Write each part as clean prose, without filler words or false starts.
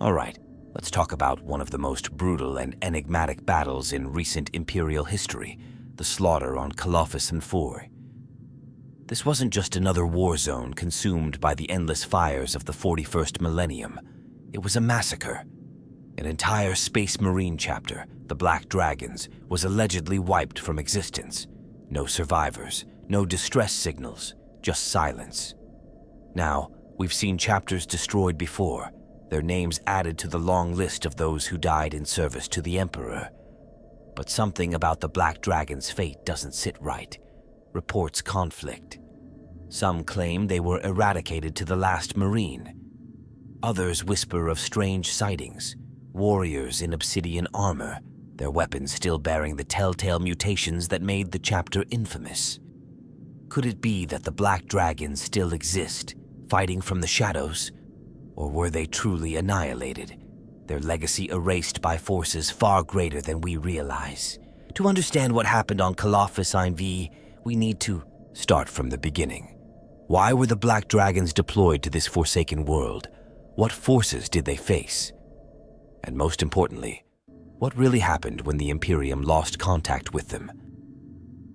Alright, let's talk about one of the most brutal and enigmatic battles in recent Imperial history, the slaughter on Callophis and Four. This wasn't just another war zone consumed by the endless fires of the 41st millennium. It was a massacre. An entire Space Marine chapter, the Black Dragons, was allegedly wiped from existence. No survivors, no distress signals, just silence. Now, we've seen chapters destroyed before, their names added to the long list of those who died in service to the Emperor. But something about the Black Dragon's fate doesn't sit right. Reports conflict. Some claim they were eradicated to the last Marine. Others whisper of strange sightings, warriors in obsidian armor, their weapons still bearing the telltale mutations that made the chapter infamous. Could it be that the Black Dragons still exist, fighting from the shadows? Or were they truly annihilated, their legacy erased by forces far greater than we realize? To understand what happened on Callophis IV, we need to start from the beginning. Why were the Black Dragons deployed to this forsaken world? What forces did they face? And most importantly, what really happened when the Imperium lost contact with them?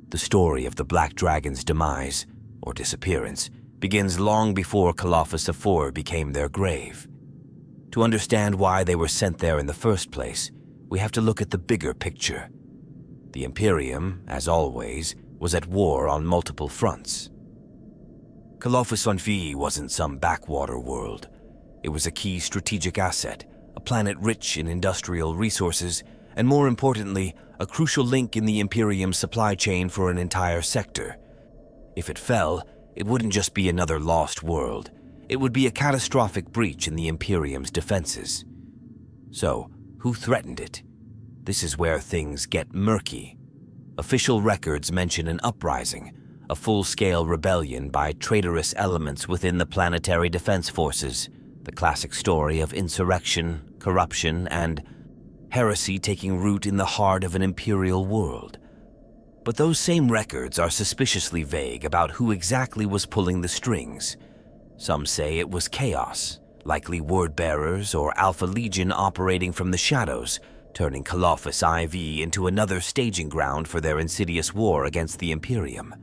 The story of the Black Dragon's demise, or disappearance, begins long before Callophis IV became their grave. To understand why they were sent there in the first place, we have to look at the bigger picture. The Imperium, as always, was at war on multiple fronts. Callophis IV wasn't some backwater world. It was a key strategic asset, a planet rich in industrial resources, and more importantly, a crucial link in the Imperium's supply chain for an entire sector. If it fell, it wouldn't just be another lost world. It would be a catastrophic breach in the Imperium's defenses. So, who threatened it? This is where things get murky. Official records mention an uprising, a full-scale rebellion by traitorous elements within the planetary defense forces, the classic story of insurrection, corruption, and heresy taking root in the heart of an Imperial world. But those same records are suspiciously vague about who exactly was pulling the strings. Some say it was chaos, likely word-bearers or Alpha Legion operating from the shadows, turning Callophis IV into another staging ground for their insidious war against the Imperium.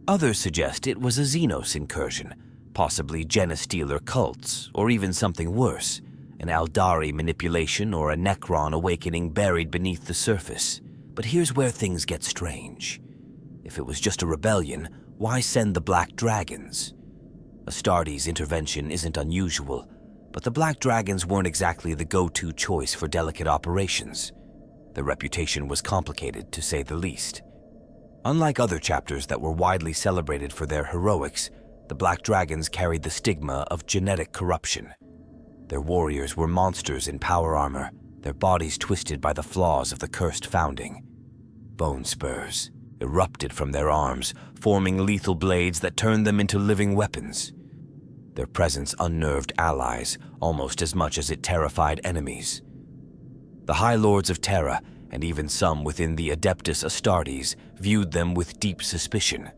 Others suggest it was a Xenos incursion, possibly Genestealer cults, or even something worse, an Aldari manipulation or a Necron awakening buried beneath the surface. But here's where things get strange. If it was just a rebellion, why send the Black Dragons? Astartes' intervention isn't unusual, but the Black Dragons weren't exactly the go-to choice for delicate operations. Their reputation was complicated, to say the least. Unlike other chapters that were widely celebrated for their heroics, the Black Dragons carried the stigma of genetic corruption. Their warriors were monsters in power armor, their bodies twisted by the flaws of the cursed founding. Bone spurs erupted from their arms, forming lethal blades that turned them into living weapons. Their presence unnerved allies almost as much as it terrified enemies. The High Lords of Terra, and even some within the Adeptus Astartes, viewed them with deep suspicion.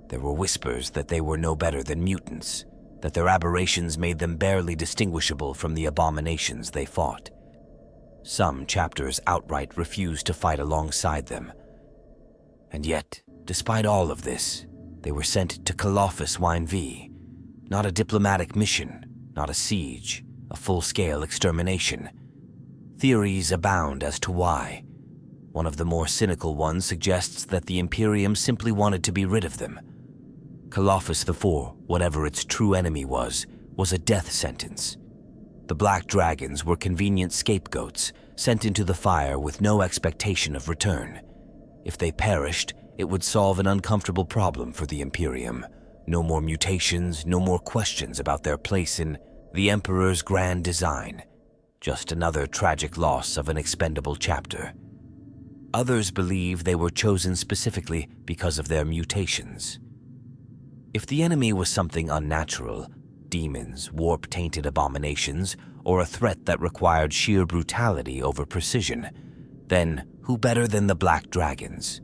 There were whispers that they were no better than mutants, that their aberrations made them barely distinguishable from the abominations they fought. Some chapters outright refused to fight alongside them. And yet, despite all of this, they were sent to Callophis IV. Not a diplomatic mission, not a siege, a full-scale extermination. Theories abound as to why. One of the more cynical ones suggests that the Imperium simply wanted to be rid of them. Callophis IV, whatever its true enemy was a death sentence. The Black Dragons were convenient scapegoats, sent into the fire with no expectation of return. If they perished, it would solve an uncomfortable problem for the Imperium. No more mutations, no more questions about their place in the Emperor's grand design. Just another tragic loss of an expendable chapter. Others believe they were chosen specifically because of their mutations. If the enemy was something unnatural, demons, warp-tainted abominations, or a threat that required sheer brutality over precision, then who better than the Black Dragons?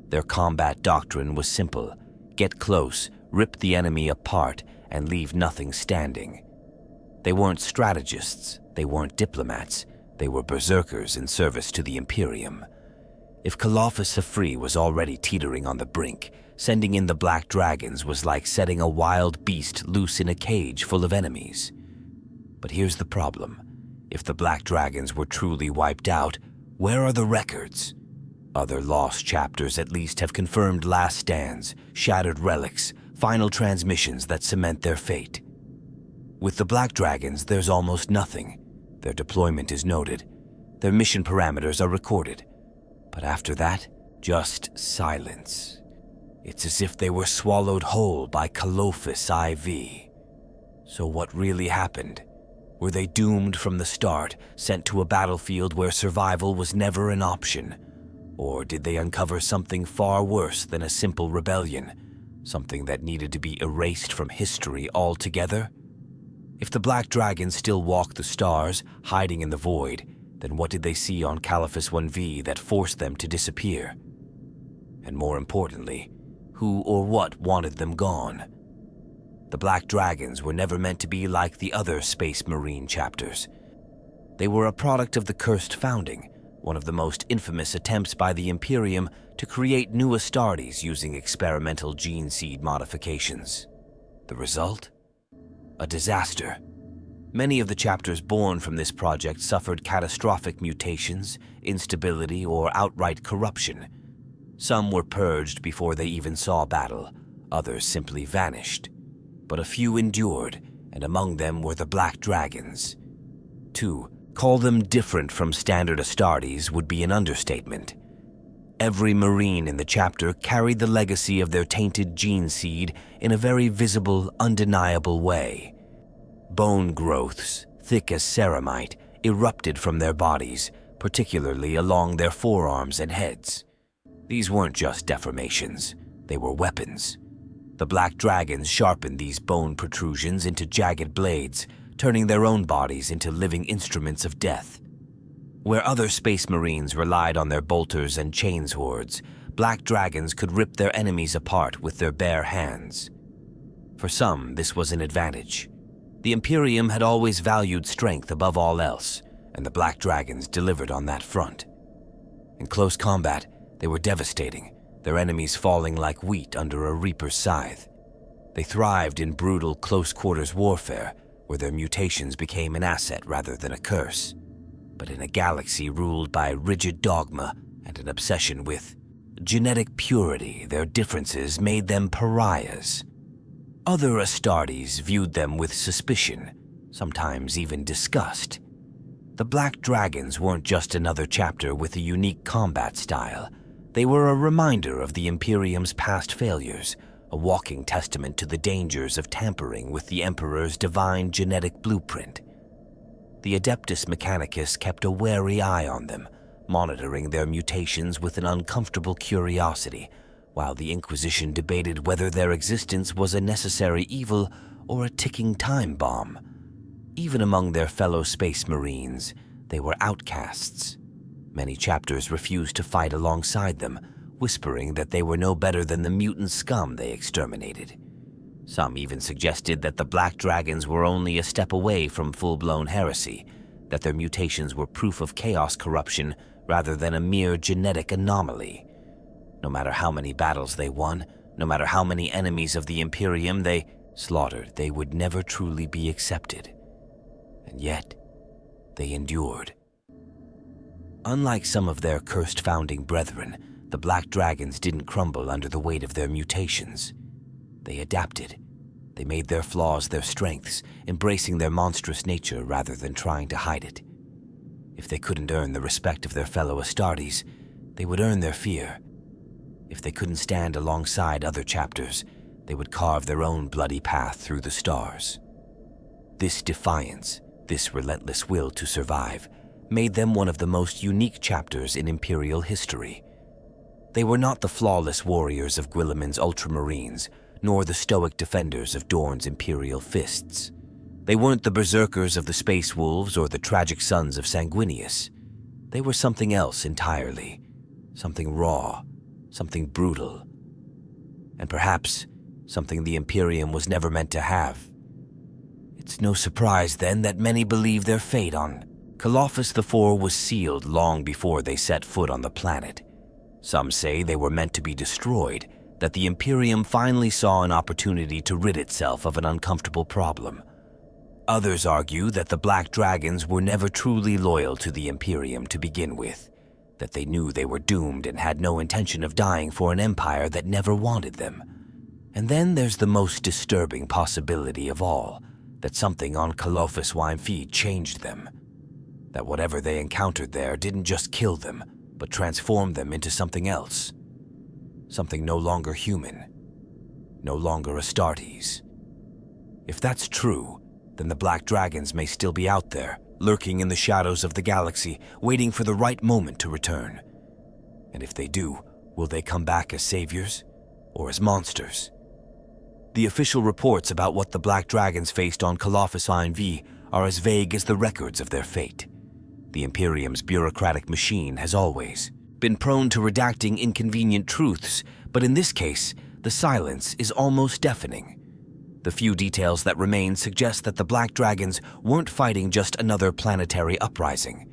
Their combat doctrine was simple: get close, rip the enemy apart, and leave nothing standing. They weren't strategists, they weren't diplomats, they were berserkers in service to the Imperium. If Callophis was already teetering on the brink, sending in the Black Dragons was like setting a wild beast loose in a cage full of enemies. But here's the problem. If the Black Dragons were truly wiped out, where are the records? Other lost chapters at least have confirmed last stands, shattered relics, final transmissions that cement their fate. With the Black Dragons, there's almost nothing. Their deployment is noted. Their mission parameters are recorded. But after that, just silence. It's as if they were swallowed whole by Callophis IV. So what really happened? Were they doomed from the start, sent to a battlefield where survival was never an option? Or did they uncover something far worse than a simple rebellion? Something that needed to be erased from history altogether? If the Black Dragons still walk the stars, hiding in the void, then what did they see on Callophis 1V that forced them to disappear? And more importantly, who or what wanted them gone? The Black Dragons were never meant to be like the other Space Marine chapters. They were a product of the Cursed Founding, one of the most infamous attempts by the Imperium to create new Astartes using experimental gene seed modifications. The result? A disaster. Many of the chapters born from this project suffered catastrophic mutations, instability, or outright corruption. Some were purged before they even saw battle, others simply vanished. But a few endured, and among them were the Black Dragons. To call them different from standard Astartes would be an understatement. Every Marine in the chapter carried the legacy of their tainted gene seed in a very visible, undeniable way. Bone growths, thick as ceramite, erupted from their bodies, particularly along their forearms and heads. These weren't just deformations, they were weapons. The Black Dragons sharpened these bone protrusions into jagged blades, turning their own bodies into living instruments of death. Where other Space Marines relied on their bolters and chains hordes, Black Dragons could rip their enemies apart with their bare hands. For some, this was an advantage. The Imperium had always valued strength above all else, and the Black Dragons delivered on that front. In close combat, they were devastating, their enemies falling like wheat under a reaper's scythe. They thrived in brutal close-quarters warfare, where their mutations became an asset rather than a curse. But in a galaxy ruled by rigid dogma and an obsession with genetic purity, their differences made them pariahs. Other Astartes viewed them with suspicion, sometimes even disgust. The Black Dragons weren't just another chapter with a unique combat style. They were a reminder of the Imperium's past failures, a walking testament to the dangers of tampering with the Emperor's divine genetic blueprint. The Adeptus Mechanicus kept a wary eye on them, monitoring their mutations with an uncomfortable curiosity, while the Inquisition debated whether their existence was a necessary evil or a ticking time bomb. Even among their fellow Space Marines, they were outcasts. Many chapters refused to fight alongside them, whispering that they were no better than the mutant scum they exterminated. Some even suggested that the Black Dragons were only a step away from full-blown heresy, that their mutations were proof of chaos corruption rather than a mere genetic anomaly. No matter how many battles they won, no matter how many enemies of the Imperium they slaughtered, they would never truly be accepted. And yet, they endured. Unlike some of their cursed founding brethren, the Black Dragons didn't crumble under the weight of their mutations. They adapted. They made their flaws their strengths, embracing their monstrous nature rather than trying to hide it. If they couldn't earn the respect of their fellow Astartes, they would earn their fear. If they couldn't stand alongside other chapters, they would carve their own bloody path through the stars. This defiance, this relentless will to survive, made them one of the most unique chapters in Imperial history. They were not the flawless warriors of Guilliman's Ultramarines, nor the stoic defenders of Dorne's Imperial Fists. They weren't the berserkers of the Space Wolves or the tragic sons of Sanguinius. They were something else entirely, something raw, something brutal, and perhaps something the Imperium was never meant to have. It's no surprise, then, that many believe their fate on Callophis IV was sealed long before they set foot on the planet. Some say they were meant to be destroyed, that the Imperium finally saw an opportunity to rid itself of an uncomfortable problem. Others argue that the Black Dragons were never truly loyal to the Imperium to begin with, that they knew they were doomed and had no intention of dying for an empire that never wanted them. And then there's the most disturbing possibility of all, that something on Callophis IV changed them. That whatever they encountered there didn't just kill them, but transformed them into something else. Something no longer human, no longer Astartes. If that's true, then the Black Dragons may still be out there, lurking in the shadows of the galaxy, waiting for the right moment to return. And if they do, will they come back as saviors or as monsters? The official reports about what the Black Dragons faced on Callophis IV are as vague as the records of their fate. The Imperium's bureaucratic machine has always been prone to redacting inconvenient truths, but in this case, the silence is almost deafening. The few details that remain suggest that the Black Dragons weren't fighting just another planetary uprising.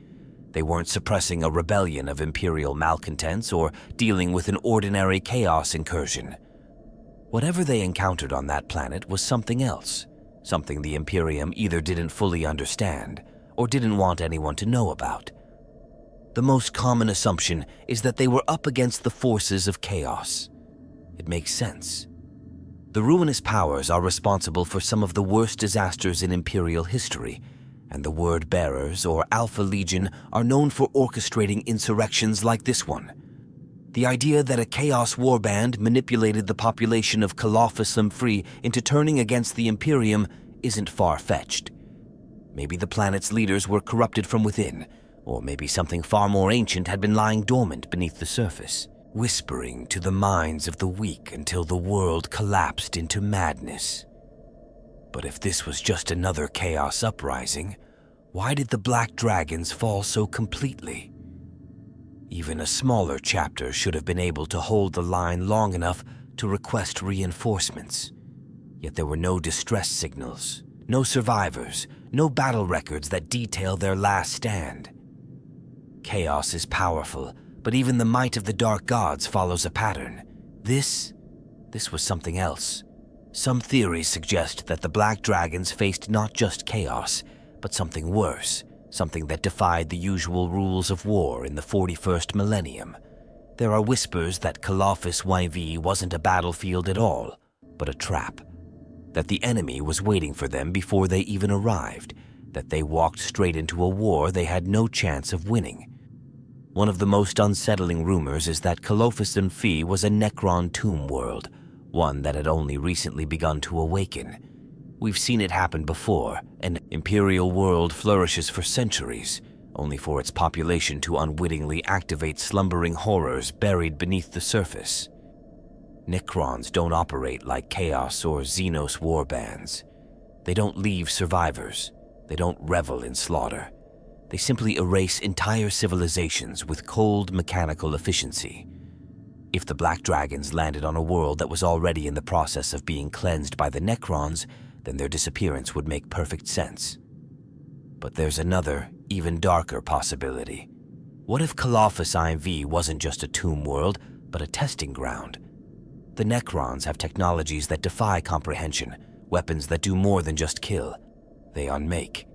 They weren't suppressing a rebellion of Imperial malcontents or dealing with an ordinary chaos incursion. Whatever they encountered on that planet was something else, something the Imperium either didn't fully understand or didn't want anyone to know about. The most common assumption is that they were up against the forces of chaos. It makes sense. The ruinous powers are responsible for some of the worst disasters in Imperial history, and the Word Bearers, or Alpha Legion, are known for orchestrating insurrections like this one. The idea that a Chaos warband manipulated the population of Callophis IV into turning against the Imperium isn't far-fetched. Maybe the planet's leaders were corrupted from within, or maybe something far more ancient had been lying dormant beneath the surface, whispering to the minds of the weak until the world collapsed into madness. But if this was just another chaos uprising, why did the Black Dragons fall so completely? Even a smaller chapter should have been able to hold the line long enough to request reinforcements. Yet there were no distress signals, no survivors, no battle records that detail their last stand. Chaos is powerful, but even the might of the dark gods follows a pattern. This was something else. Some theories suggest that the Black Dragons faced not just chaos, but something worse, something that defied the usual rules of war in the 41st millennium. There are whispers that Callophis IV wasn't a battlefield at all, but a trap. That the enemy was waiting for them before they even arrived, that they walked straight into a war they had no chance of winning. One of the most unsettling rumors is that Callophis IV was a Necron tomb world, one that had only recently begun to awaken. We've seen it happen before. An Imperial world flourishes for centuries, only for its population to unwittingly activate slumbering horrors buried beneath the surface. Necrons don't operate like Chaos or Xenos warbands. They don't leave survivors. They don't revel in slaughter. They simply erase entire civilizations with cold mechanical efficiency. If the Black Dragons landed on a world that was already in the process of being cleansed by the Necrons, then their disappearance would make perfect sense. But there's another, even darker possibility. What if Callophis IV wasn't just a tomb world, but a testing ground? The Necrons have technologies that defy comprehension, weapons that do more than just kill. They unmake.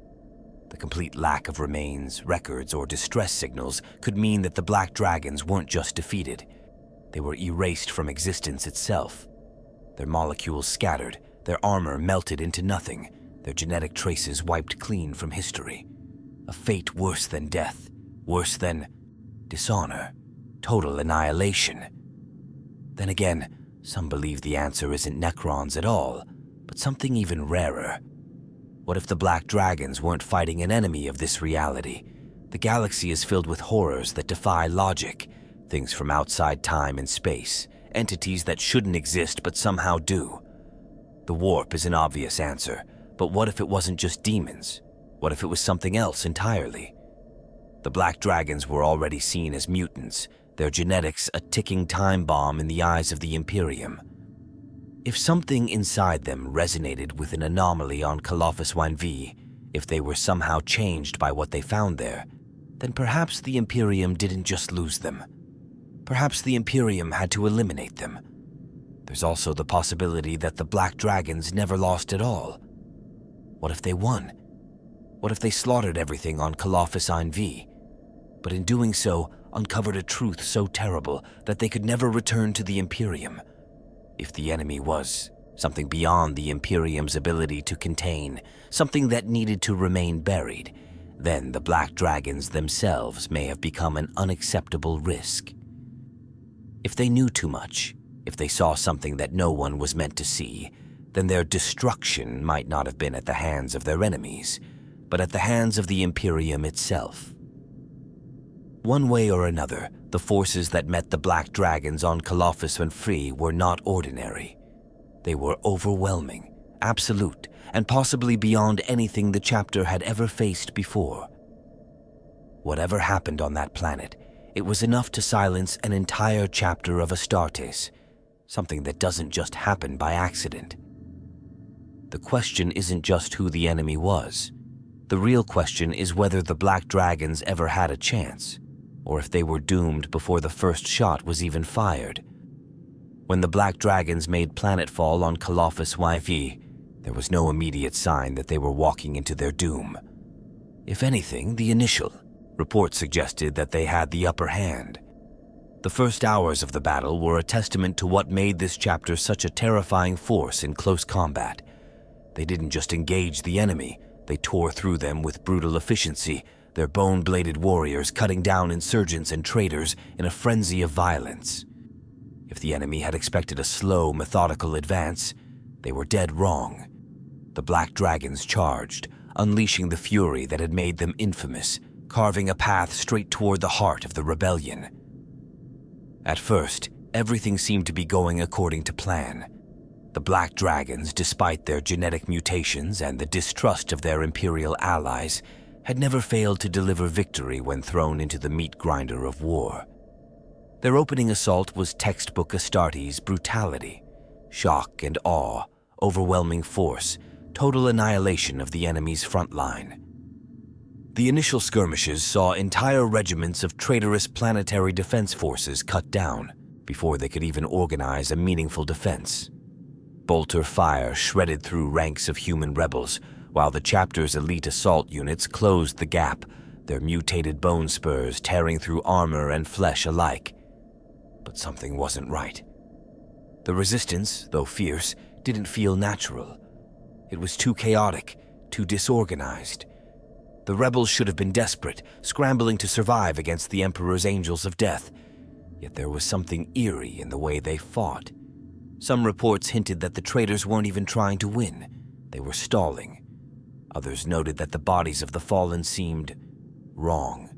The complete lack of remains, records, or distress signals could mean that the Black Dragons weren't just defeated. They were erased from existence itself. Their molecules scattered, their armor melted into nothing, their genetic traces wiped clean from history. A fate worse than death, worse than dishonor, total annihilation. Then again, some believe the answer isn't Necrons at all, but something even rarer. What if the Black Dragons weren't fighting an enemy of this reality? The galaxy is filled with horrors that defy logic, things from outside time and space, entities that shouldn't exist but somehow do. The warp is an obvious answer, but what if it wasn't just demons? What if it was something else entirely? The Black Dragons were already seen as mutants, their genetics a ticking time bomb in the eyes of the Imperium. If something inside them resonated with an anomaly on Callophis 1V, if they were somehow changed by what they found there, then perhaps the Imperium didn't just lose them. Perhaps the Imperium had to eliminate them. There's also the possibility that the Black Dragons never lost at all. What if they won? What if they slaughtered everything on Callophis 1V, but in doing so uncovered a truth so terrible that they could never return to the Imperium? If the enemy was something beyond the Imperium's ability to contain, something that needed to remain buried, then the Black Dragons themselves may have become an unacceptable risk. If they knew too much, if they saw something that no one was meant to see, then their destruction might not have been at the hands of their enemies, but at the hands of the Imperium itself. One way or another, the forces that met the Black Dragons on Callophis when free were not ordinary. They were overwhelming, absolute, and possibly beyond anything the chapter had ever faced before. Whatever happened on that planet, it was enough to silence an entire chapter of Astartes, something that doesn't just happen by accident. The question isn't just who the enemy was. The real question is whether the Black Dragons ever had a chance, or if they were doomed before the first shot was even fired. When the Black Dragons made planetfall on Callophis YV, there was no immediate sign that they were walking into their doom. If anything, the initial report suggested that they had the upper hand. The first hours of the battle were a testament to what made this chapter such a terrifying force in close combat. They didn't just engage the enemy, they tore through them with brutal efficiency, their bone-bladed warriors cutting down insurgents and traitors in a frenzy of violence. If the enemy had expected a slow, methodical advance, they were dead wrong. The Black Dragons charged, unleashing the fury that had made them infamous, carving a path straight toward the heart of the rebellion. At first, everything seemed to be going according to plan. The Black Dragons, despite their genetic mutations and the distrust of their Imperial allies, had never failed to deliver victory when thrown into the meat grinder of war. Their opening assault was textbook Astartes brutality, shock and awe, overwhelming force, total annihilation of the enemy's front line. The initial skirmishes saw entire regiments of traitorous planetary defense forces cut down before they could even organize a meaningful defense. Bolter fire shredded through ranks of human rebels, while the chapter's elite assault units closed the gap, their mutated bone spurs tearing through armor and flesh alike. But something wasn't right. The resistance, though fierce, didn't feel natural. It was too chaotic, too disorganized. The rebels should have been desperate, scrambling to survive against the Emperor's angels of death. Yet there was something eerie in the way they fought. Some reports hinted that the traitors weren't even trying to win. They were stalling. Others noted that the bodies of the fallen seemed wrong,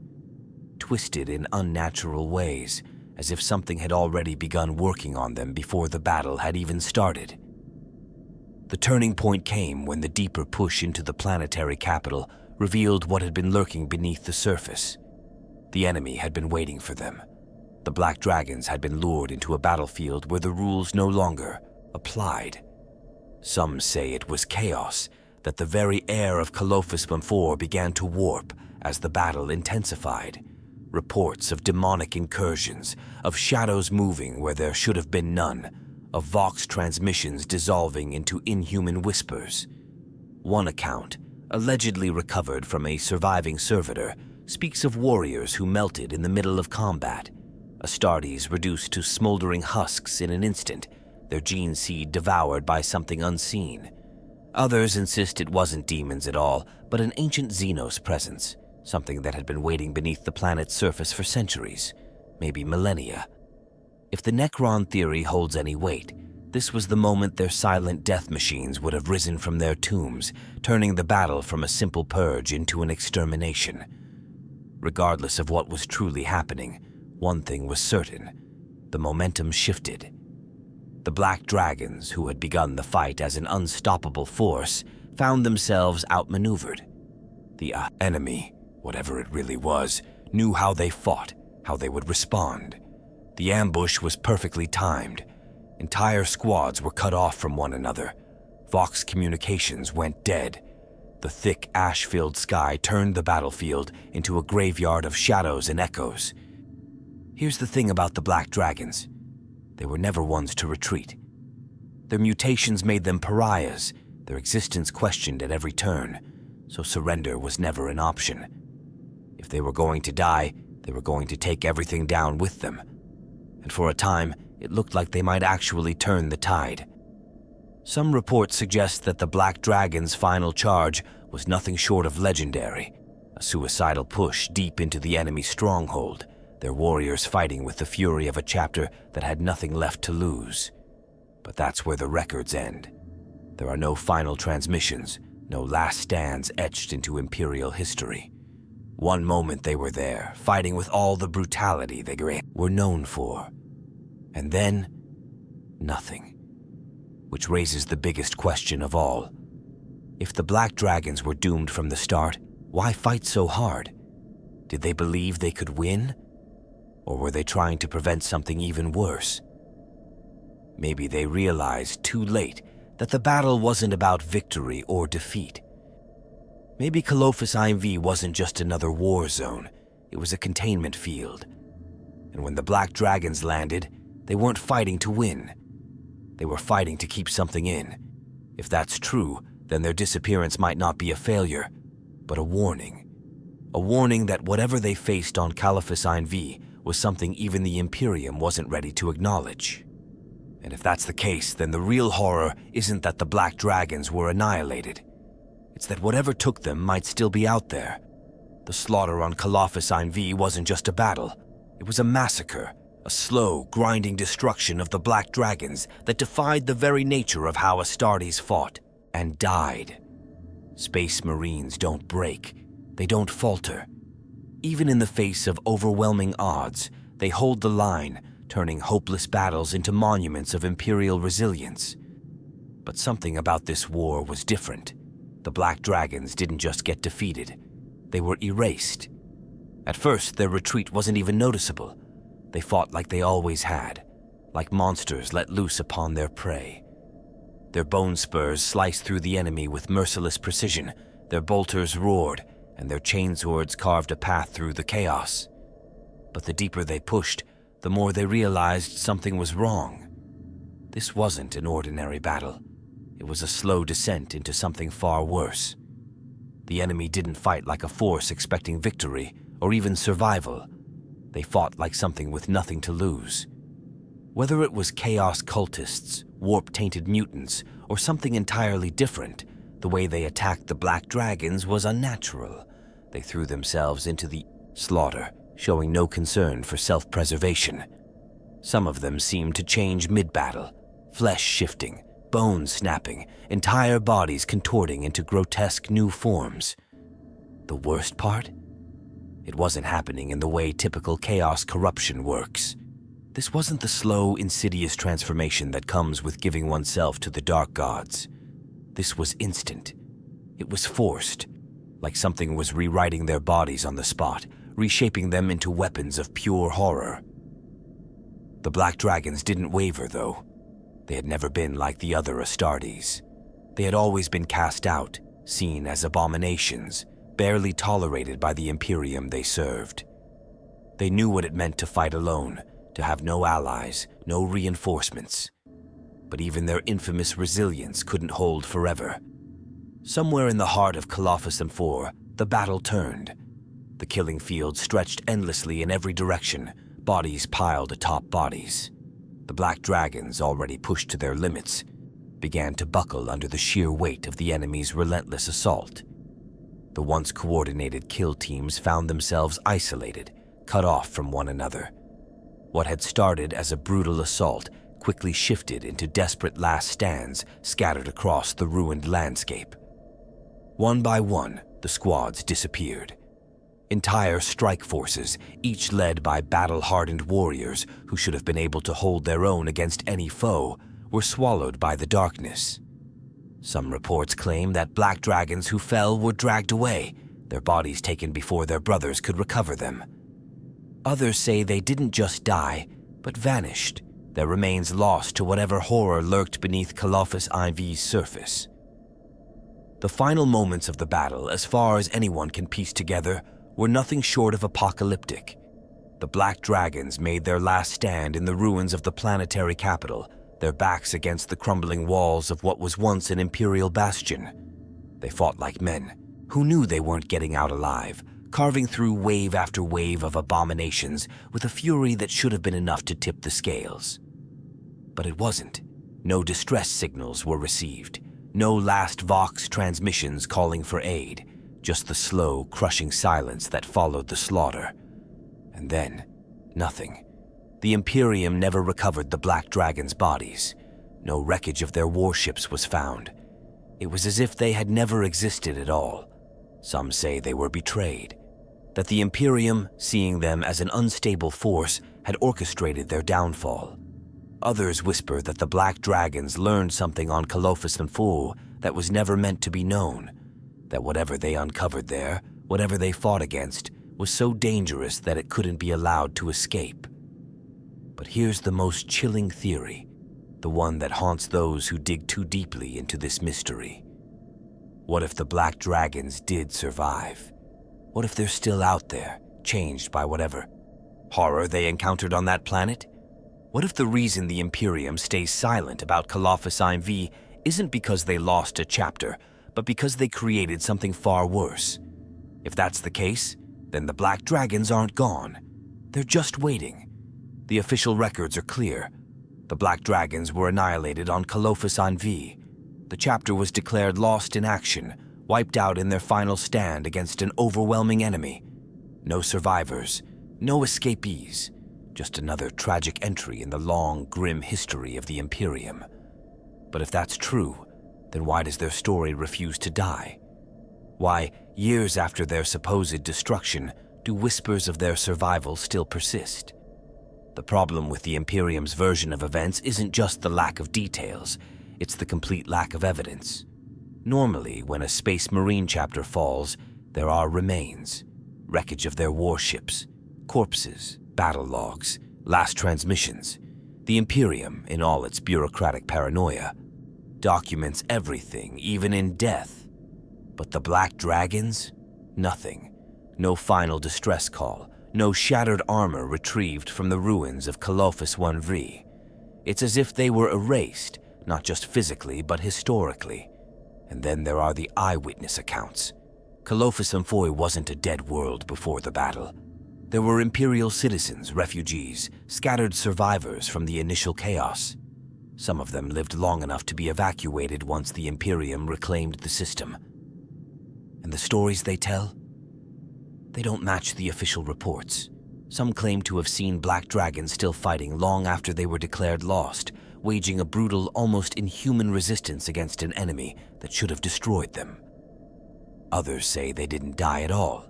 twisted in unnatural ways, as if something had already begun working on them before the battle had even started. The turning point came when the deeper push into the planetary capital revealed what had been lurking beneath the surface. The enemy had been waiting for them. The Black Dragons had been lured into a battlefield where the rules no longer applied. Some say it was chaos, that the very air of Callophis before began to warp as the battle intensified. Reports of demonic incursions, of shadows moving where there should have been none, of Vox transmissions dissolving into inhuman whispers. One account, allegedly recovered from a surviving servitor, speaks of warriors who melted in the middle of combat, Astartes reduced to smoldering husks in an instant, their gene seed devoured by something unseen. Others insist it wasn't demons at all, but an ancient Xenos presence, something that had been waiting beneath the planet's surface for centuries, maybe millennia. If the Necron theory holds any weight, this was the moment their silent death machines would have risen from their tombs, turning the battle from a simple purge into an extermination. Regardless of what was truly happening, one thing was certain: the momentum shifted. The Black Dragons, who had begun the fight as an unstoppable force, found themselves outmaneuvered. The enemy, whatever it really was, knew how they fought, how they would respond. The ambush was perfectly timed. Entire squads were cut off from one another. Vox communications went dead. The thick, ash-filled sky turned the battlefield into a graveyard of shadows and echoes. Here's the thing about the Black Dragons. They were never ones to retreat. Their mutations made them pariahs, their existence questioned at every turn, so surrender was never an option. If they were going to die, they were going to take everything down with them. And for a time, it looked like they might actually turn the tide. Some reports suggest that the Black Dragon's final charge was nothing short of legendary, a suicidal push deep into the enemy stronghold, their warriors fighting with the fury of a chapter that had nothing left to lose. But that's where the records end. There are no final transmissions, no last stands etched into Imperial history. One moment they were there, fighting with all the brutality they were known for. And then, nothing. Which raises the biggest question of all. If the Black Dragons were doomed from the start, why fight so hard? Did they believe they could win? Or were they trying to prevent something even worse? Maybe they realized too late that the battle wasn't about victory or defeat. Maybe Callophis IV wasn't just another war zone, it was a containment field. And when the Black Dragons landed, they weren't fighting to win. They were fighting to keep something in. If that's true, then their disappearance might not be a failure, but a warning. A warning that whatever they faced on Callophis IV was something even the Imperium wasn't ready to acknowledge. And if that's the case, then the real horror isn't that the Black Dragons were annihilated. It's that whatever took them might still be out there. The slaughter on Callophis IV wasn't just a battle. It was a massacre, a slow, grinding destruction of the Black Dragons that defied the very nature of how Astartes fought and died. Space Marines don't break. They don't falter. Even in the face of overwhelming odds, they hold the line, turning hopeless battles into monuments of Imperial resilience. But something about this war was different. The Black Dragons didn't just get defeated. They were erased. At first, their retreat wasn't even noticeable. They fought like they always had, like monsters let loose upon their prey. Their bone spurs sliced through the enemy with merciless precision, their bolters roared, and their chainswords carved a path through the chaos. But the deeper they pushed, the more they realized something was wrong. This wasn't an ordinary battle. It was a slow descent into something far worse. The enemy didn't fight like a force expecting victory or even survival. They fought like something with nothing to lose. Whether it was chaos cultists, warp-tainted mutants, or something entirely different, the way they attacked the Black Dragons was unnatural. They threw themselves into the slaughter, showing no concern for self-preservation. Some of them seemed to change mid-battle, flesh shifting, bones snapping, entire bodies contorting into grotesque new forms. The worst part? It wasn't happening in the way typical chaos corruption works. This wasn't the slow, insidious transformation that comes with giving oneself to the dark gods. This was instant. It was forced, like something was rewriting their bodies on the spot, reshaping them into weapons of pure horror. The Black Dragons didn't waver, though. They had never been like the other Astartes. They had always been cast out, seen as abominations, barely tolerated by the Imperium they served. They knew what it meant to fight alone, to have no allies, no reinforcements. But even their infamous resilience couldn't hold forever. Somewhere in the heart of Callophis IV, the battle turned. The killing field stretched endlessly in every direction, bodies piled atop bodies. The Black Dragons, already pushed to their limits, began to buckle under the sheer weight of the enemy's relentless assault. The once coordinated kill teams found themselves isolated, cut off from one another. What had started as a brutal assault quickly shifted into desperate last stands scattered across the ruined landscape. One by one, the squads disappeared. Entire strike forces, each led by battle-hardened warriors who should have been able to hold their own against any foe, were swallowed by the darkness. Some reports claim that Black Dragons who fell were dragged away, their bodies taken before their brothers could recover them. Others say they didn't just die, but vanished, their remains lost to whatever horror lurked beneath Callophis IV's surface. The final moments of the battle, as far as anyone can piece together, were nothing short of apocalyptic. The Black Dragons made their last stand in the ruins of the planetary capital, their backs against the crumbling walls of what was once an Imperial bastion. They fought like men, who knew they weren't getting out alive, carving through wave after wave of abominations with a fury that should have been enough to tip the scales. But it wasn't. No distress signals were received. No last Vox transmissions calling for aid, just the slow, crushing silence that followed the slaughter. And then, nothing. The Imperium never recovered the Black Dragons' bodies. No wreckage of their warships was found. It was as if they had never existed at all. Some say they were betrayed, that the Imperium, seeing them as an unstable force, had orchestrated their downfall. Others whisper that the Black Dragons learned something on Callophis and Fu that was never meant to be known, that whatever they uncovered there, whatever they fought against, was so dangerous that it couldn't be allowed to escape. But here's the most chilling theory, the one that haunts those who dig too deeply into this mystery. What if the Black Dragons did survive? What if they're still out there, changed by whatever horror they encountered on that planet? What if the reason the Imperium stays silent about Callophis IV isn't because they lost a chapter, but because they created something far worse? If that's the case, then the Black Dragons aren't gone. They're just waiting. The official records are clear. The Black Dragons were annihilated on Callophis IV. The chapter was declared lost in action, wiped out in their final stand against an overwhelming enemy. No survivors, no escapees. Just another tragic entry in the long, grim history of the Imperium. But if that's true, then why does their story refuse to die? Why, years after their supposed destruction, do whispers of their survival still persist? The problem with the Imperium's version of events isn't just the lack of details, it's the complete lack of evidence. Normally, when a Space Marine chapter falls, there are remains, wreckage of their warships, corpses, battle logs, last transmissions. The Imperium, in all its bureaucratic paranoia, documents everything, even in death. But the Black Dragons? Nothing. No final distress call, no shattered armor retrieved from the ruins of Callophis 1V. It's as if they were erased, not just physically, but historically. And then there are the eyewitness accounts. Callophis and Foy wasn't a dead world before the battle. There were Imperial citizens, refugees, scattered survivors from the initial chaos. Some of them lived long enough to be evacuated once the Imperium reclaimed the system. And the stories they tell? They don't match the official reports. Some claim to have seen Black Dragons still fighting long after they were declared lost, waging a brutal, almost inhuman resistance against an enemy that should have destroyed them. Others say they didn't die at all,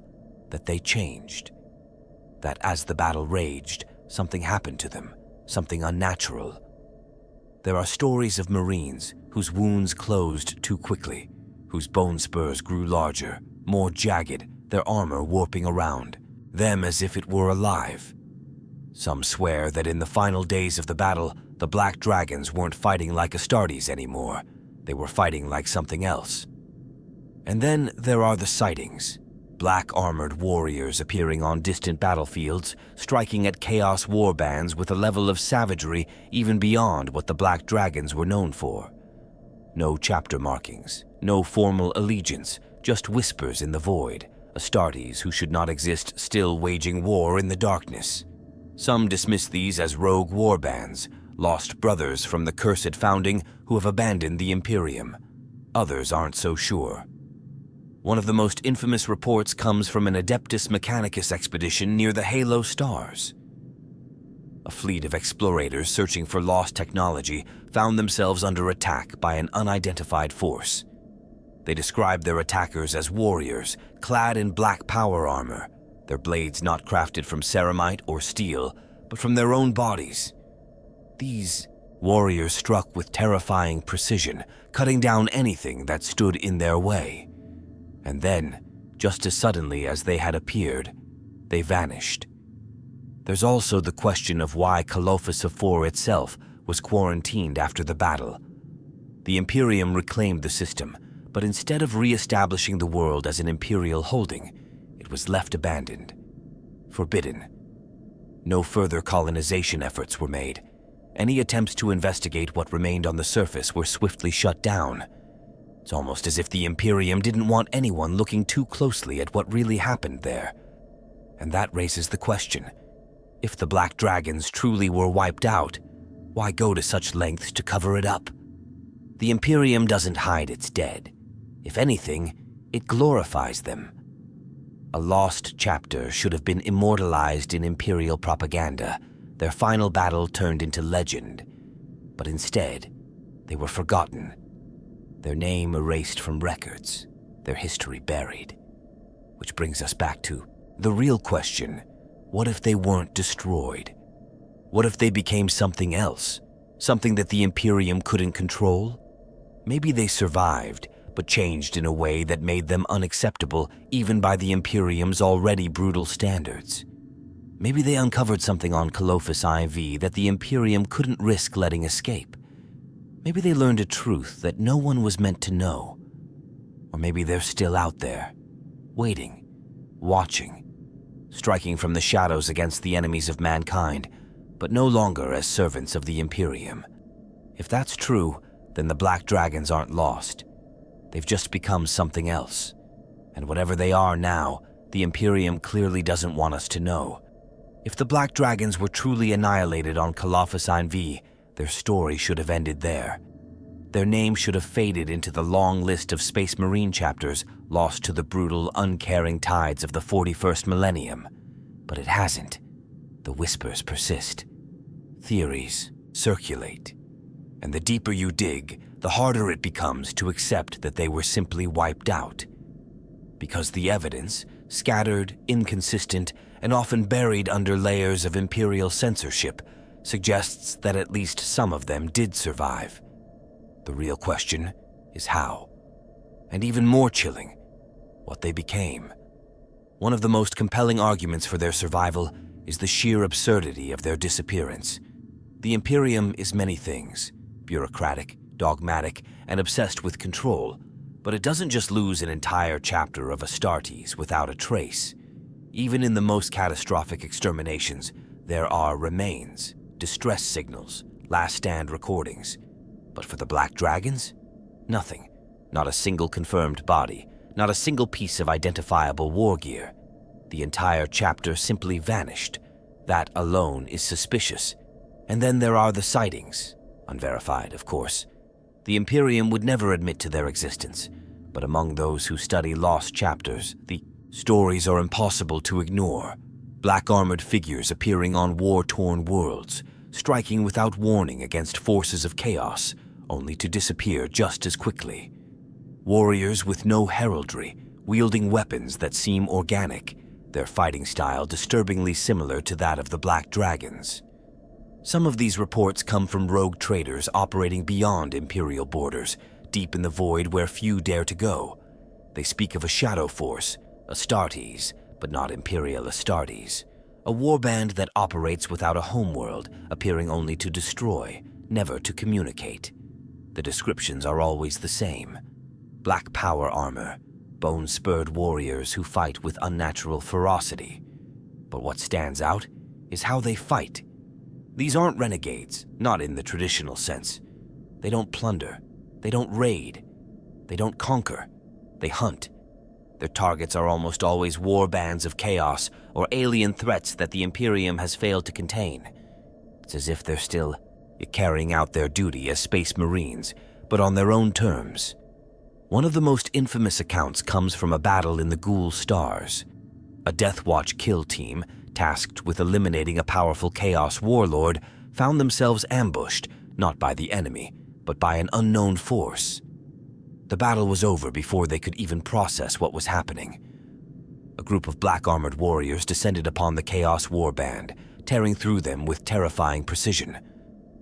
that they changed. That as the battle raged, something happened to them, something unnatural. There are stories of Marines whose wounds closed too quickly, whose bone spurs grew larger, more jagged, their armor warping around, them as if it were alive. Some swear that in the final days of the battle, the Black Dragons weren't fighting like Astartes anymore. They were fighting like something else. And then there are the sightings. Black-armored warriors appearing on distant battlefields, striking at chaos warbands with a level of savagery even beyond what the Black Dragons were known for. No chapter markings, no formal allegiance, just whispers in the void, Astartes who should not exist still waging war in the darkness. Some dismiss these as rogue warbands, lost brothers from the cursed founding who have abandoned the Imperium. Others aren't so sure. One of the most infamous reports comes from an Adeptus Mechanicus expedition near the Halo stars. A fleet of explorators searching for lost technology found themselves under attack by an unidentified force. They described their attackers as warriors, clad in black power armor, their blades not crafted from ceramite or steel, but from their own bodies. These warriors struck with terrifying precision, cutting down anything that stood in their way. And then, just as suddenly as they had appeared, they vanished. There's also the question of why Callophis of 4 itself was quarantined after the battle. The Imperium reclaimed the system, but instead of re-establishing the world as an Imperial holding, it was left abandoned, forbidden. No further colonization efforts were made. Any attempts to investigate what remained on the surface were swiftly shut down. It's almost as if the Imperium didn't want anyone looking too closely at what really happened there. And that raises the question, if the Black Dragons truly were wiped out, why go to such lengths to cover it up? The Imperium doesn't hide its dead. If anything, it glorifies them. A lost chapter should have been immortalized in Imperial propaganda, their final battle turned into legend. But instead, they were forgotten. Their name erased from records, their history buried. Which brings us back to the real question, what if they weren't destroyed? What if they became something else? Something that the Imperium couldn't control? Maybe they survived, but changed in a way that made them unacceptable even by the Imperium's already brutal standards. Maybe they uncovered something on Callophis IV that the Imperium couldn't risk letting escape. Maybe they learned a truth that no one was meant to know. Or maybe they're still out there, waiting, watching, striking from the shadows against the enemies of mankind, but no longer as servants of the Imperium. If that's true, then the Black Dragons aren't lost. They've just become something else. And whatever they are now, the Imperium clearly doesn't want us to know. If the Black Dragons were truly annihilated on Callophis IV, their story should have ended there. Their name should have faded into the long list of Space Marine chapters lost to the brutal, uncaring tides of the 41st millennium. But it hasn't. The whispers persist. Theories circulate. And the deeper you dig, the harder it becomes to accept that they were simply wiped out. Because the evidence, scattered, inconsistent, and often buried under layers of Imperial censorship, suggests that at least some of them did survive. The real question is how. And even more chilling, what they became. One of the most compelling arguments for their survival is the sheer absurdity of their disappearance. The Imperium is many things, bureaucratic, dogmatic, and obsessed with control, but it doesn't just lose an entire chapter of Astartes without a trace. Even in the most catastrophic exterminations, there are remains, distress signals, last stand recordings. But for the Black Dragons, nothing. Not a single confirmed body, not a single piece of identifiable war gear. The entire chapter simply vanished. That alone is suspicious. And then there are the sightings, unverified, of course. The Imperium would never admit to their existence, but among those who study lost chapters, the stories are impossible to ignore. Black-armored figures appearing on war-torn worlds, striking without warning against forces of chaos, only to disappear just as quickly. Warriors with no heraldry, wielding weapons that seem organic, their fighting style disturbingly similar to that of the Black Dragons. Some of these reports come from rogue traitors operating beyond Imperial borders, deep in the void where few dare to go. They speak of a shadow force, Astartes, but not Imperial Astartes. A warband that operates without a homeworld, appearing only to destroy, never to communicate. The descriptions are always the same. Black power armor, bone-spurred warriors who fight with unnatural ferocity. But what stands out is how they fight. These aren't renegades, not in the traditional sense. They don't plunder, they don't raid, they don't conquer, they hunt. Their targets are almost always war bands of chaos or alien threats that the Imperium has failed to contain. It's as if they're still carrying out their duty as Space Marines, but on their own terms. One of the most infamous accounts comes from a battle in the Ghoul Stars. A Death Watch kill team, tasked with eliminating a powerful Chaos warlord, found themselves ambushed, not by the enemy, but by an unknown force. The battle was over before they could even process what was happening. A group of black-armored warriors descended upon the Chaos warband, tearing through them with terrifying precision.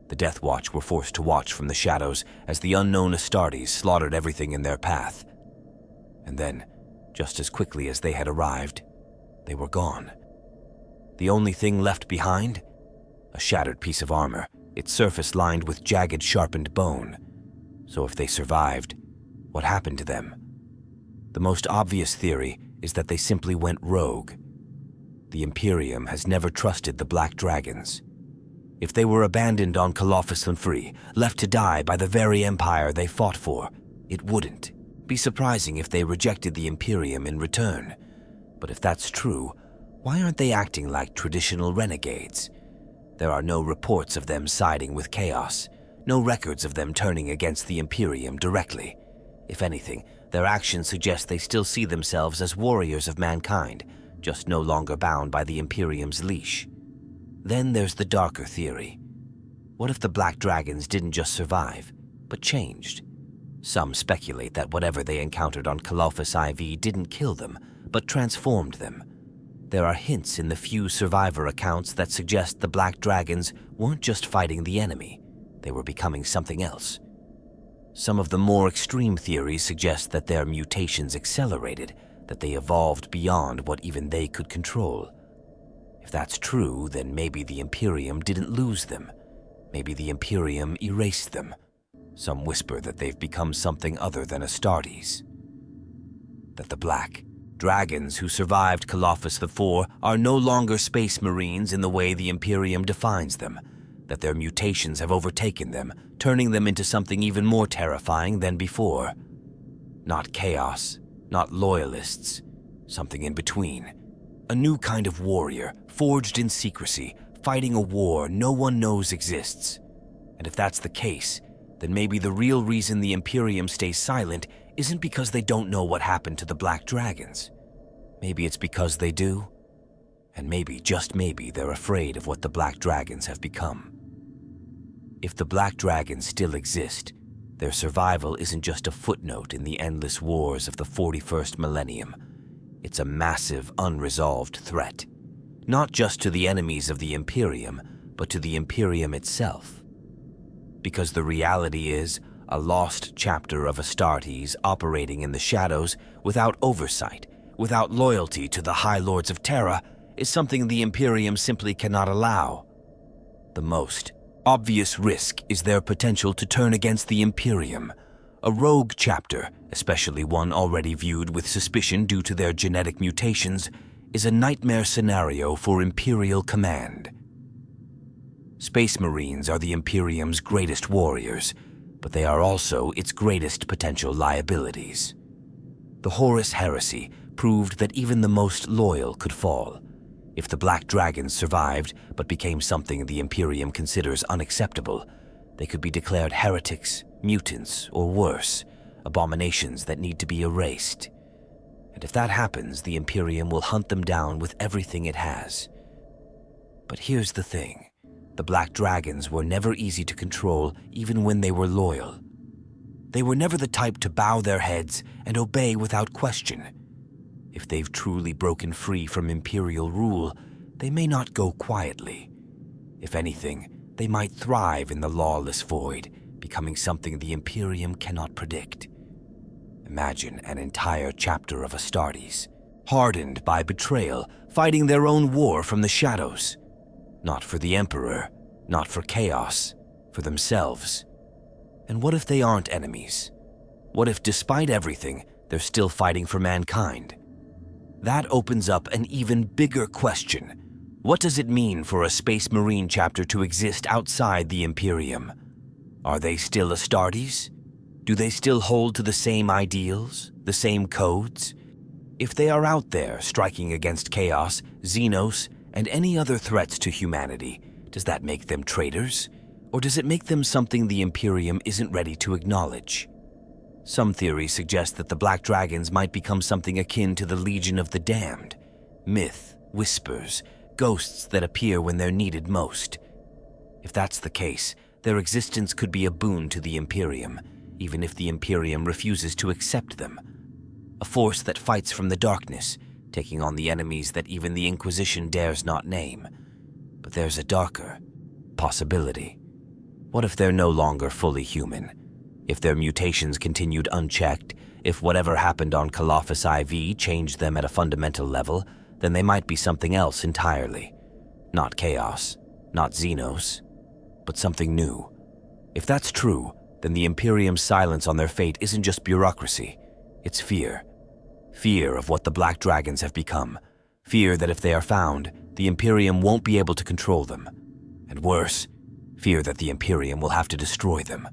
The Death Watch were forced to watch from the shadows as the unknown Astartes slaughtered everything in their path. And then, just as quickly as they had arrived, they were gone. The only thing left behind? A shattered piece of armor, its surface lined with jagged, sharpened bone. So if they survived, what happened to them? The most obvious theory is that they simply went rogue. The Imperium has never trusted the Black Dragons. If they were abandoned on Callophis and free, left to die by the very empire they fought for, it wouldn't be surprising if they rejected the Imperium in return. But if that's true, why aren't they acting like traditional renegades? There are no reports of them siding with chaos, no records of them turning against the Imperium directly. If anything, their actions suggest they still see themselves as warriors of mankind, just no longer bound by the Imperium's leash. Then there's the darker theory. What if the Black Dragons didn't just survive, but changed? Some speculate that whatever they encountered on Callophis IV didn't kill them, but transformed them. There are hints in the few survivor accounts that suggest the Black Dragons weren't just fighting the enemy, they were becoming something else. Some of the more extreme theories suggest that their mutations accelerated, that they evolved beyond what even they could control. If that's true, then maybe the Imperium didn't lose them. Maybe the Imperium erased them. Some whisper that they've become something other than Astartes. That the Black Dragons who survived Callophis IV are no longer space marines in the way the Imperium defines them. That their mutations have overtaken them, turning them into something even more terrifying than before. Not chaos, not loyalists, something in between. A new kind of warrior, forged in secrecy, fighting a war no one knows exists. And if that's the case, then maybe the real reason the Imperium stays silent isn't because they don't know what happened to the Black Dragons. Maybe it's because they do. And maybe, just maybe, they're afraid of what the Black Dragons have become. If the Black Dragons still exist, their survival isn't just a footnote in the endless wars of the 41st millennium. It's a massive, unresolved threat, not just to the enemies of the Imperium, but to the Imperium itself. Because the reality is, a lost chapter of Astartes operating in the shadows without oversight, without loyalty to the High Lords of Terra, is something the Imperium simply cannot allow. The most obvious risk is their potential to turn against the Imperium. A rogue chapter, especially one already viewed with suspicion due to their genetic mutations, is a nightmare scenario for Imperial command. Space Marines are the Imperium's greatest warriors, but they are also its greatest potential liabilities. The Horus Heresy proved that even the most loyal could fall. If the Black Dragons survived but became something the Imperium considers unacceptable, they could be declared heretics, mutants, or worse, abominations that need to be erased. And if that happens, the Imperium will hunt them down with everything it has. But here's the thing. The Black Dragons were never easy to control, even when they were loyal. They were never the type to bow their heads and obey without question. If they've truly broken free from Imperial rule, they may not go quietly. If anything, they might thrive in the lawless void, becoming something the Imperium cannot predict. Imagine an entire chapter of Astartes, hardened by betrayal, fighting their own war from the shadows. Not for the Emperor, not for chaos, for themselves. And what if they aren't enemies? What if, despite everything, they're still fighting for mankind? That opens up an even bigger question. What does it mean for a Space Marine chapter to exist outside the Imperium? Are they still Astartes? Do they still hold to the same ideals, the same codes? If they are out there striking against chaos, Xenos, and any other threats to humanity, does that make them traitors? Or does it make them something the Imperium isn't ready to acknowledge? Some theories suggest that the Black Dragons might become something akin to the Legion of the Damned. Myth, whispers, ghosts that appear when they're needed most. If that's the case, their existence could be a boon to the Imperium, even if the Imperium refuses to accept them. A force that fights from the darkness, taking on the enemies that even the Inquisition dares not name. But there's a darker possibility. What if they're no longer fully human? If their mutations continued unchecked, if whatever happened on Callophis IV changed them at a fundamental level, then they might be something else entirely. Not chaos, not Xenos, but something new. If that's true, then the Imperium's silence on their fate isn't just bureaucracy, it's fear. Fear of what the Black Dragons have become. Fear that if they are found, the Imperium won't be able to control them. And worse, fear that the Imperium will have to destroy them.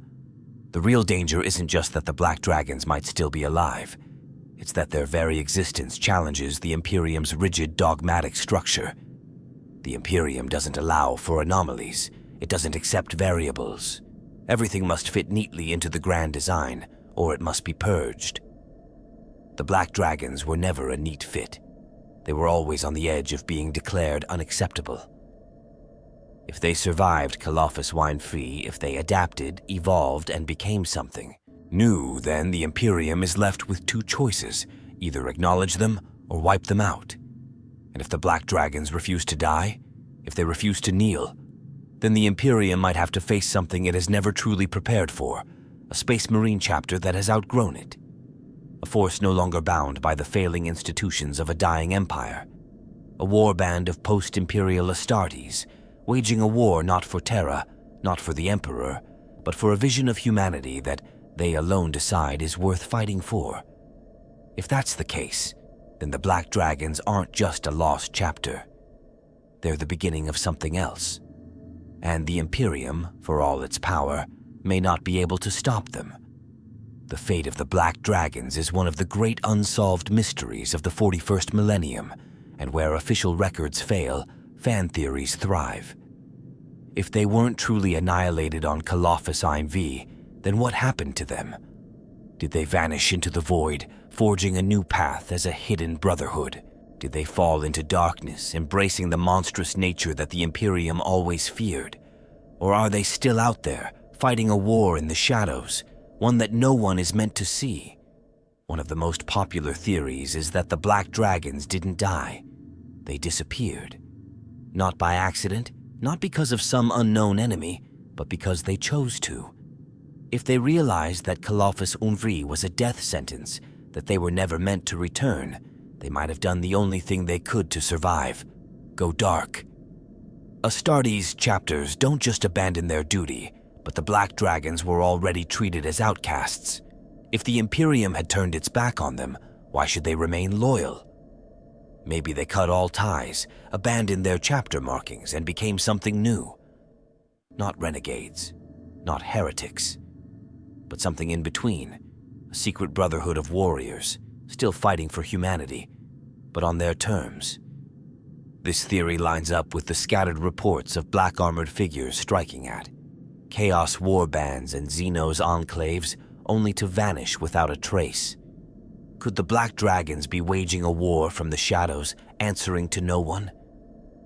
The real danger isn't just that the Black Dragons might still be alive. It's that their very existence challenges the Imperium's rigid, dogmatic structure. The Imperium doesn't allow for anomalies. It doesn't accept variables. Everything must fit neatly into the grand design, or it must be purged. The Black Dragons were never a neat fit. They were always on the edge of being declared unacceptable. If they survived Callophis wine-free, if they adapted, evolved, and became something new, then the Imperium is left with two choices: either acknowledge them or wipe them out. And if the Black Dragons refuse to die, if they refuse to kneel, then the Imperium might have to face something it has never truly prepared for, a Space Marine chapter that has outgrown it. A force no longer bound by the failing institutions of a dying empire. A warband of post-Imperial Astartes, waging a war not for Terra, not for the Emperor, but for a vision of humanity that they alone decide is worth fighting for. If that's the case, then the Black Dragons aren't just a lost chapter. They're the beginning of something else. And the Imperium, for all its power, may not be able to stop them. The fate of the Black Dragons is one of the great unsolved mysteries of the 41st millennium, and where official records fail, fan theories thrive. If they weren't truly annihilated on Callophis IV, then what happened to them? Did they vanish into the void, forging a new path as a hidden brotherhood? Did they fall into darkness, embracing the monstrous nature that the Imperium always feared? Or are they still out there, fighting a war in the shadows, one that no one is meant to see? One of the most popular theories is that the Black Dragons didn't die. They disappeared. Not by accident, not because of some unknown enemy, but because they chose to. If they realized that Callophis Unri was a death sentence, that they were never meant to return, they might have done the only thing they could to survive: go dark. Astartes chapters don't just abandon their duty, but the Black Dragons were already treated as outcasts. If the Imperium had turned its back on them, why should they remain loyal? Maybe they cut all ties, abandoned their chapter markings, and became something new. Not renegades, not heretics, but something in between, a secret brotherhood of warriors, still fighting for humanity, but on their terms. This theory lines up with the scattered reports of black-armored figures striking at Chaos warbands and Xenos enclaves, only to vanish without a trace. Could the Black Dragons be waging a war from the shadows, answering to no one?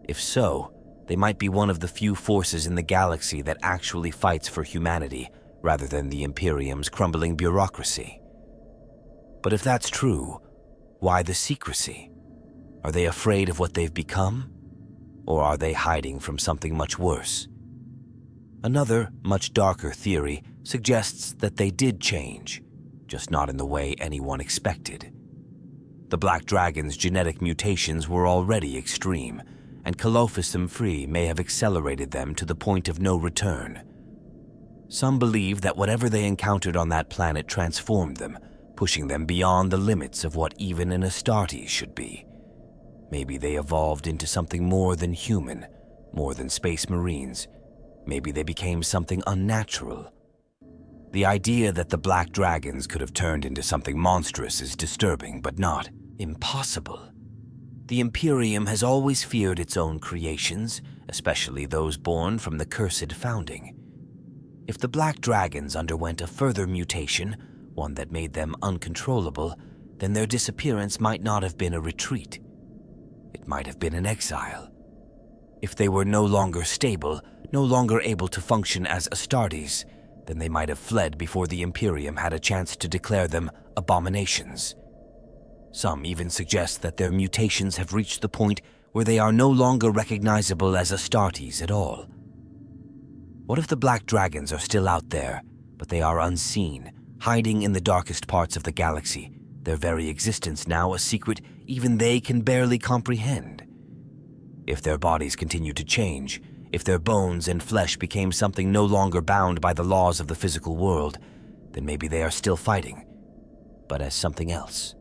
If so, they might be one of the few forces in the galaxy that actually fights for humanity, rather than the Imperium's crumbling bureaucracy. But if that's true, why the secrecy? Are they afraid of what they've become? Or are they hiding from something much worse? Another, much darker theory suggests that they did change, just not in the way anyone expected. The Black Dragon's genetic mutations were already extreme, and Callophis III may have accelerated them to the point of no return. Some believe that whatever they encountered on that planet transformed them, pushing them beyond the limits of what even an Astartes should be. Maybe they evolved into something more than human, more than Space Marines. Maybe they became something unnatural. The idea that the Black Dragons could have turned into something monstrous is disturbing, but not impossible. The Imperium has always feared its own creations, especially those born from the cursed founding. If the Black Dragons underwent a further mutation, one that made them uncontrollable, then their disappearance might not have been a retreat. It might have been an exile. If they were no longer stable, no longer able to function as Astartes, then they might have fled before the Imperium had a chance to declare them abominations. Some even suggest that their mutations have reached the point where they are no longer recognizable as Astartes at all. What if the Black Dragons are still out there, but they are unseen, hiding in the darkest parts of the galaxy, their very existence now a secret even they can barely comprehend? If their bodies continued to change, if their bones and flesh became something no longer bound by the laws of the physical world, then maybe they are still fighting, but as something else.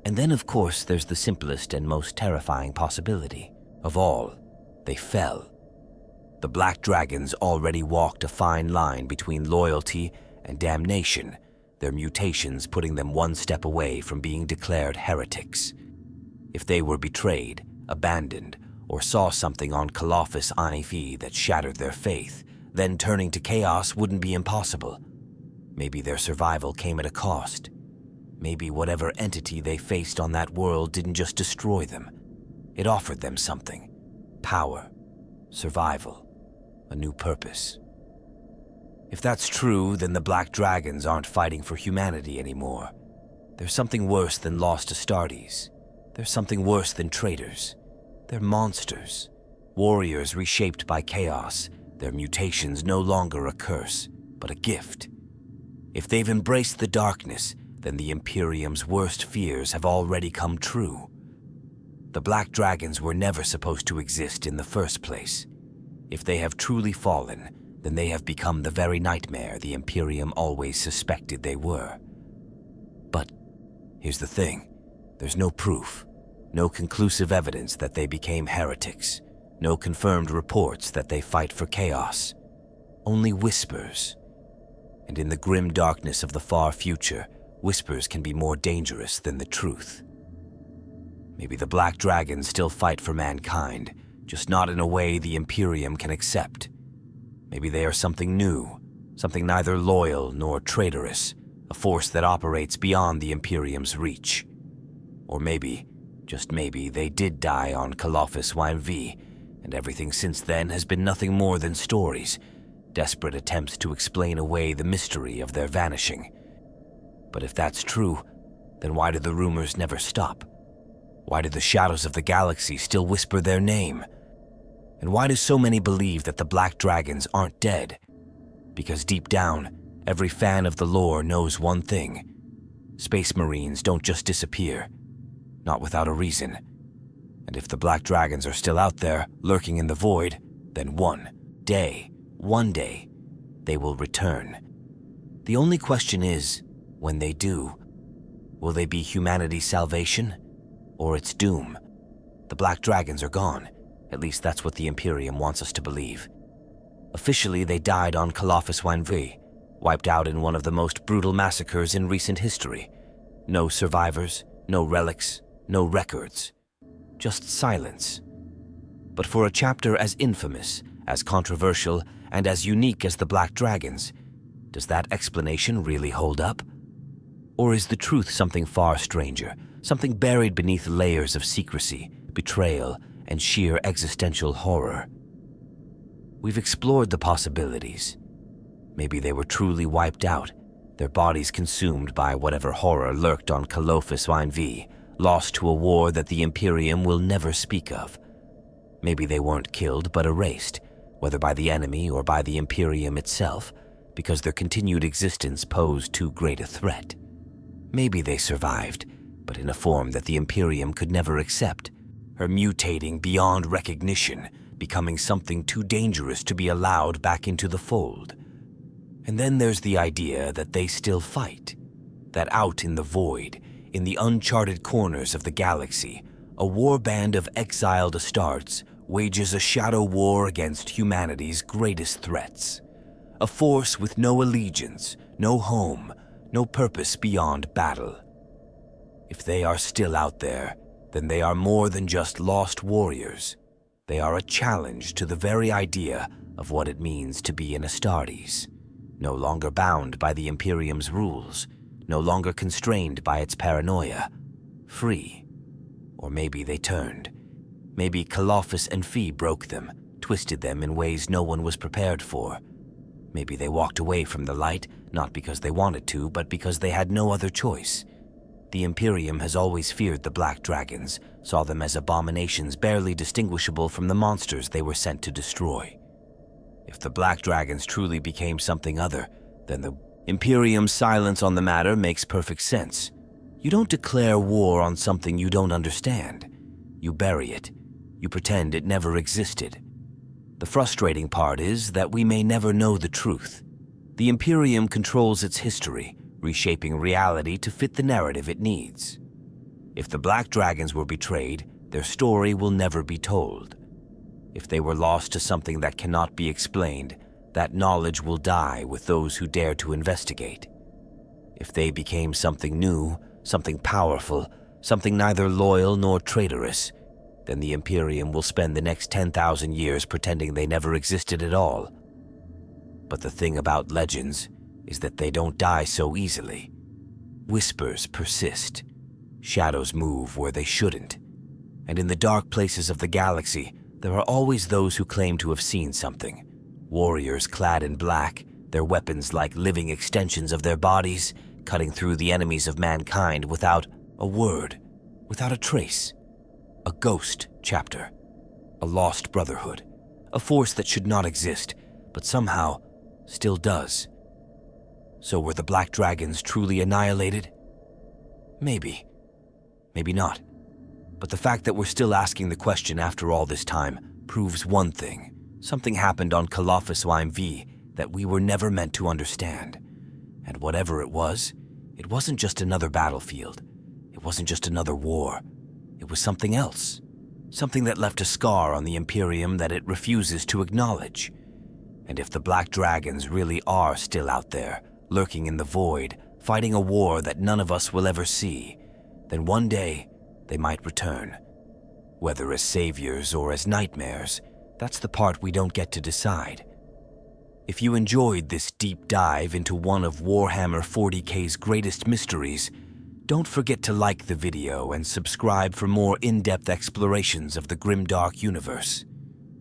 And then, of course, there's the simplest and most terrifying possibility of all. They fell. The Black Dragons already walked a fine line between loyalty and damnation, their mutations putting them one step away from being declared heretics. If they were betrayed, abandoned, or saw something on Callophis Annihilated that shattered their faith, then turning to chaos wouldn't be impossible. Maybe their survival came at a cost. Maybe whatever entity they faced on that world didn't just destroy them. It offered them something. Power, survival, a new purpose. If that's true, then the Black Dragons aren't fighting for humanity anymore. There's something worse than lost Astartes. There's something worse than traitors. They're monsters. Warriors reshaped by chaos. Their mutations no longer a curse, but a gift. If they've embraced the darkness, then the Imperium's worst fears have already come true. The Black Dragons were never supposed to exist in the first place. If they have truly fallen, then they have become the very nightmare the Imperium always suspected they were. But here's the thing. There's no proof, no conclusive evidence that they became heretics, no confirmed reports that they fight for chaos. Only whispers. And in the grim darkness of the far future, whispers can be more dangerous than the truth. Maybe the Black Dragons still fight for mankind, just not in a way the Imperium can accept. Maybe they are something new, something neither loyal nor traitorous, a force that operates beyond the Imperium's reach. Or maybe, just maybe, they did die on Callophis YV, and everything since then has been nothing more than stories, desperate attempts to explain away the mystery of their vanishing. But if that's true, then why do the rumors never stop? Why do the shadows of the galaxy still whisper their name? And why do so many believe that the Black Dragons aren't dead? Because deep down, every fan of the lore knows one thing. Space Marines don't just disappear, not without a reason. And if the Black Dragons are still out there, lurking in the void, then one day, they will return. The only question is, when they do, will they be humanity's salvation or its doom? The Black Dragons are gone. At least that's what the Imperium wants us to believe. Officially, they died on Callophis YV, wiped out in one of the most brutal massacres in recent history. No survivors, no relics, no records. Just silence. But for a chapter as infamous, as controversial, and as unique as the Black Dragons, does that explanation really hold up? Or is the truth something far stranger, something buried beneath layers of secrecy, betrayal, and sheer existential horror? We've explored the possibilities. Maybe they were truly wiped out, their bodies consumed by whatever horror lurked on Callophis YV, lost to a war that the Imperium will never speak of. Maybe they weren't killed but erased, whether by the enemy or by the Imperium itself, because their continued existence posed too great a threat. Maybe they survived, but in a form that the Imperium could never accept, her mutating beyond recognition, becoming something too dangerous to be allowed back into the fold. And then there's the idea that they still fight, that out in the void, in the uncharted corners of the galaxy, a warband of exiled Astartes wages a shadow war against humanity's greatest threats. A force with no allegiance, no home, no purpose beyond battle. If they are still out there, then they are more than just lost warriors. They are a challenge to the very idea of what it means to be an Astartes, no longer bound by the Imperium's rules, no longer constrained by its paranoia, free. Or maybe they turned. Maybe Callophis and Fee broke them, twisted them in ways no one was prepared for. Maybe they walked away from the light, not because they wanted to, but because they had no other choice. The Imperium has always feared the Black Dragons, saw them as abominations barely distinguishable from the monsters they were sent to destroy. If the Black Dragons truly became something other, then the Imperium's silence on the matter makes perfect sense. You don't declare war on something you don't understand. You bury it. You pretend it never existed. The frustrating part is that we may never know the truth. The Imperium controls its history, reshaping reality to fit the narrative it needs. If the Black Dragons were betrayed, their story will never be told. If they were lost to something that cannot be explained, that knowledge will die with those who dare to investigate. If they became something new, something powerful, something neither loyal nor traitorous, then the Imperium will spend the next 10,000 years pretending they never existed at all. But the thing about legends is that they don't die so easily. Whispers persist. Shadows move where they shouldn't. And in the dark places of the galaxy, there are always those who claim to have seen something. Warriors clad in black, their weapons like living extensions of their bodies, cutting through the enemies of mankind without a word, without a trace. A ghost chapter. A lost brotherhood. A force that should not exist, but somehow still does. So were the Black Dragons truly annihilated? Maybe. Maybe not. But the fact that we're still asking the question after all this time proves one thing. Something happened on Callophis YMV that we were never meant to understand. And whatever it wasn't just another battlefield. It wasn't just another war. It was something else. Something that left a scar on the Imperium that it refuses to acknowledge. And if the Black Dragons really are still out there, lurking in the void, fighting a war that none of us will ever see, then one day they might return. Whether as saviors or as nightmares, that's the part we don't get to decide. If you enjoyed this deep dive into one of Warhammer 40K's greatest mysteries, don't forget to like the video and subscribe for more in-depth explorations of the grimdark universe.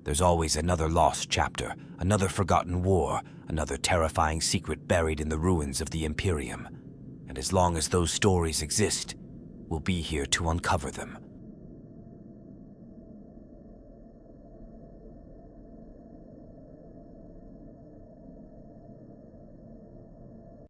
There's always another lost chapter, another forgotten war, another terrifying secret buried in the ruins of the Imperium. And as long as those stories exist, we'll be here to uncover them.